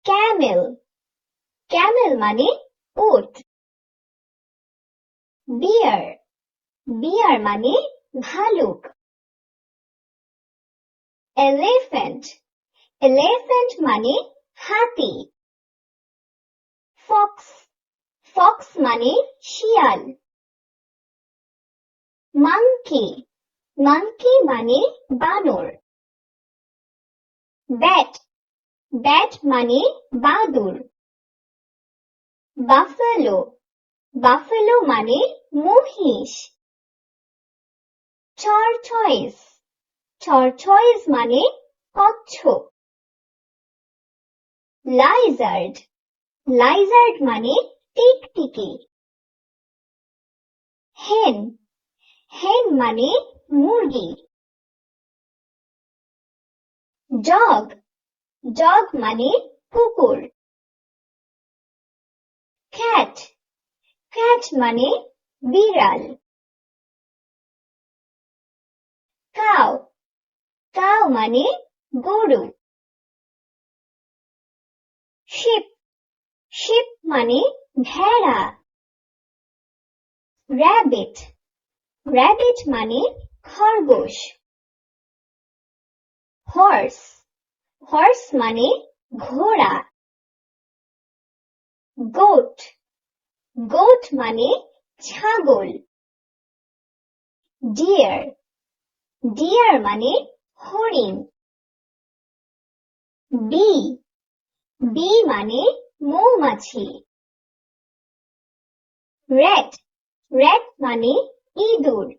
Camel, Camel মানে উট। বিয়ার, বিয়ার মানে ভালুক। এলিফ্যান্ট, এলিফ্যান্ট মানে হাতি। ফক্স, ফক্স মানে শিয়াল। মাংকি, মাংকি মানে বানর। ব্যাট, ব্যাট মানে বাদুড়। বাফেলো, বাফেলো মানে মহিষ। টর্টয়েস, টর্টয়েস মানে কচ্ছপ। লাইজার্ড, লাইজার্ড মানে টিকটিকি। হেন, হেন মানে মুরগি। ডগ, ডগ মানে কুকুর। ক্যাট, ক্যাট মানে বিড়াল। কাউ, কাউ মানে গরু। শিপ, শিপ মানে ভেড়া। র‍্যাবিট, র‍্যাবিট মানে খরগোশ। হর্স, হর্স মানে ঘোড়া। গোট, গোট মানে ছাগল। ডিয়ার, ডিয়ার মানে হরিণ। বি, বি মানে মৌমাছি। র‍্যাট, র‍্যাট মানে ইঁদুর।